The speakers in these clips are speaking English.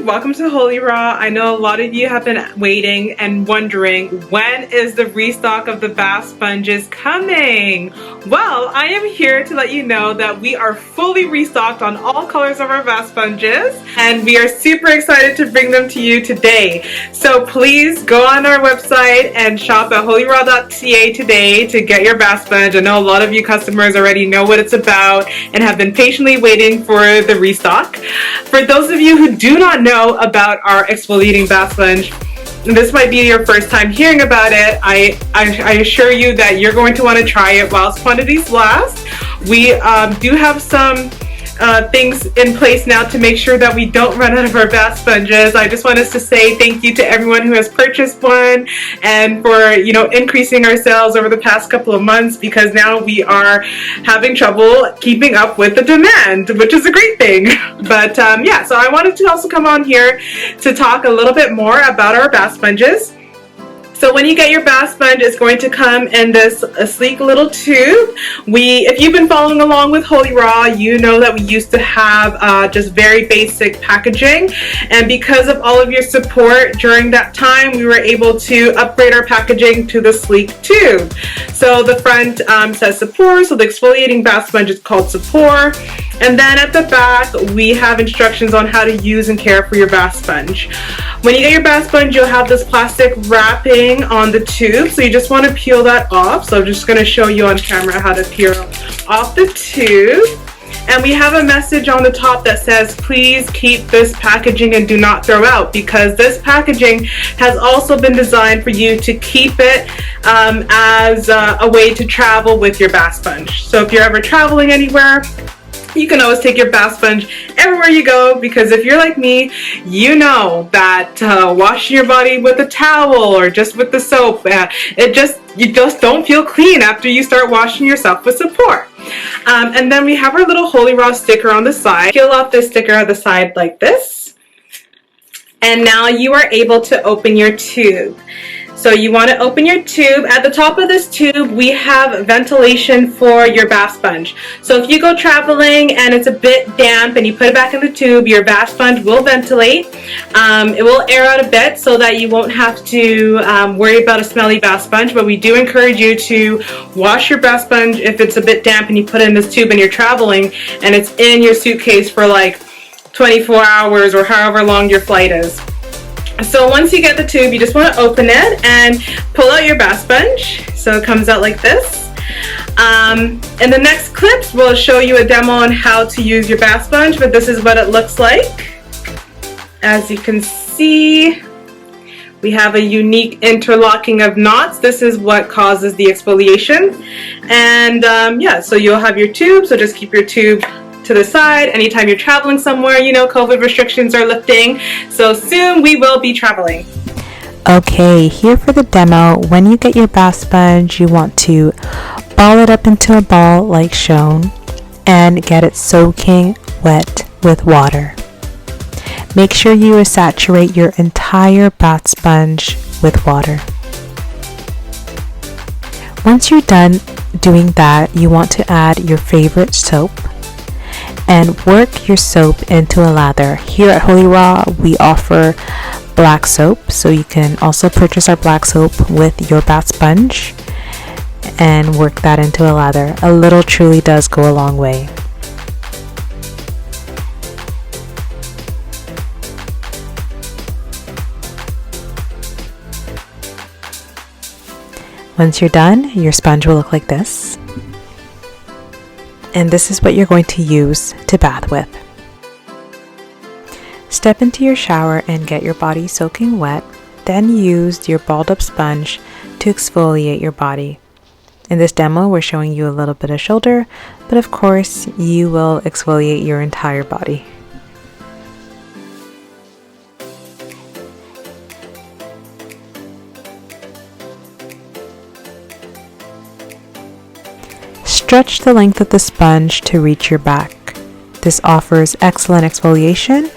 welcome to Holy Raw. I know a lot of you have been waiting and wondering, when is the restock of the bath sponges coming? Well, I am here to let you know that we are fully restocked on all colors of our bath sponges, and we are super excited to bring them to you today. So please go on our website and shop at holyraw.ca today to get your bath sponge. I know a lot of you customers already know what it's about and have been patiently waiting for the restock. For those of you who do not know about our exfoliating bath sponge, this might be your first time hearing about it. I assure you that you're going to want to try it whilst quantities last. We do have some things in place now to make sure that we don't run out of our bath sponges. I just want us to say thank you to everyone who has purchased one and for increasing our sales over the past couple of months, because now we are having trouble keeping up with the demand, which is a great thing. But yeah, so I wanted to also come on here to talk a little bit more about our bath sponges. So when you get your bath sponge, it's going to come in this sleek little tube. If you've been following along with Holy Raw, you know that we used to have just very basic packaging. And because of all of your support during that time, we were able to upgrade our packaging to the sleek tube. So the front says Support, so the exfoliating bath sponge is called Support. And then at the back, we have instructions on how to use and care for your bath sponge. When you get your bath sponge, you'll have this plastic wrapping on the tube, so you just want to peel that off. So I'm just going to show you on camera how to peel off the tube. And we have a message on the top that says, please keep this packaging and do not throw out, because this packaging has also been designed for you to keep it as a way to travel with your bath sponge. So if you're ever traveling anywhere, you can always take your bath sponge everywhere you go, because if you're like me, you know that washing your body with a towel or just with the soap, you just don't feel clean after you start washing yourself with Support. And then we have our little Holy Raw sticker on the side. Peel off this sticker on the side like this. And now you are able to open your tube. So you want to open your tube. At the top of this tube, we have ventilation for your bath sponge. So if you go traveling and it's a bit damp and you put it back in the tube, your bath sponge will ventilate. It will air out a bit so that you won't have to worry about a smelly bath sponge. But we do encourage you to wash your bath sponge if it's a bit damp and you put it in this tube and you're traveling and it's in your suitcase for like 24 hours or however long your flight is. So once you get the tube, you just want to open it and pull out your bath sponge. So it comes out like this. In the next clips, we'll show you a demo on how to use your bath sponge, but this is what it looks like. As you can see, we have a unique interlocking of knots. This is what causes the exfoliation. And yeah, so you'll have your tube, so just keep your tube to the side. Anytime you're traveling somewhere, COVID restrictions are lifting, so soon we will be traveling. Okay, here for the demo. When you get your bath sponge, you want to ball it up into a ball like shown and get it soaking wet with water. Make sure you saturate your entire bath sponge with water. Once you're done doing that, you want to add your favorite soap and work your soap into a lather. Here at Holy Raw, we offer black soap, so you can also purchase our black soap with your bath sponge and work that into a lather. A little truly does go a long way. Once you're done, your sponge will look like this. And this is what you're going to use to bath with. Step into your shower and get your body soaking wet, then use your balled up sponge to exfoliate your body. In this demo, we're showing you a little bit of shoulder, but of course, you will exfoliate your entire body. Stretch the length of the sponge to reach your back. This offers excellent exfoliation,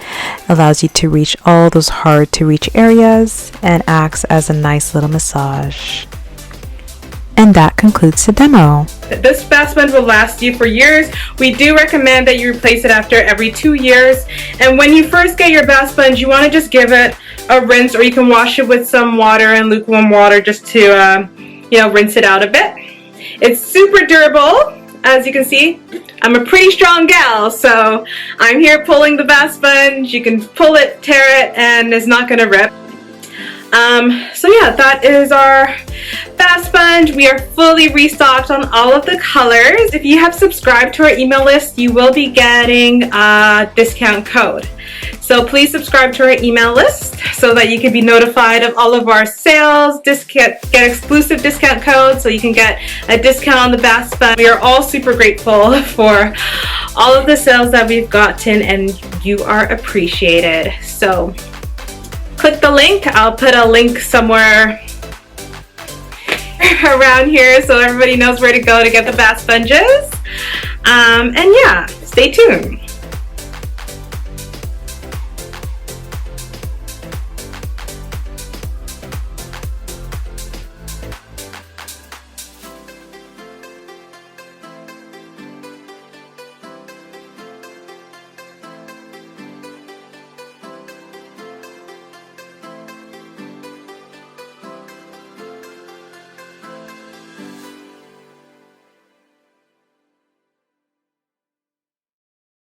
allows you to reach all those hard to reach areas, and acts as a nice little massage. And that concludes the demo. This bath sponge will last you for years. We do recommend that you replace it after every 2 years. And when you first get your bath sponge, you want to just give it a rinse, or you can wash it with some water and lukewarm water just to, rinse it out a bit. It's super durable, as you can see. I'm a pretty strong gal, so I'm here pulling the bath sponge. You can pull it, tear it, and it's not going to rip. So yeah, that is our bath sponge. We are fully restocked on all of the colors. If you have subscribed to our email list, you will be getting a discount code. So please subscribe to our email list so that you can be notified of all of our sales, get exclusive discount codes so you can get a discount on the bath sponge. We are all super grateful for all of the sales that we've gotten, and you are appreciated. So click the link. I'll put a link somewhere around here so everybody knows where to go to get the bath sponges. And yeah, stay tuned.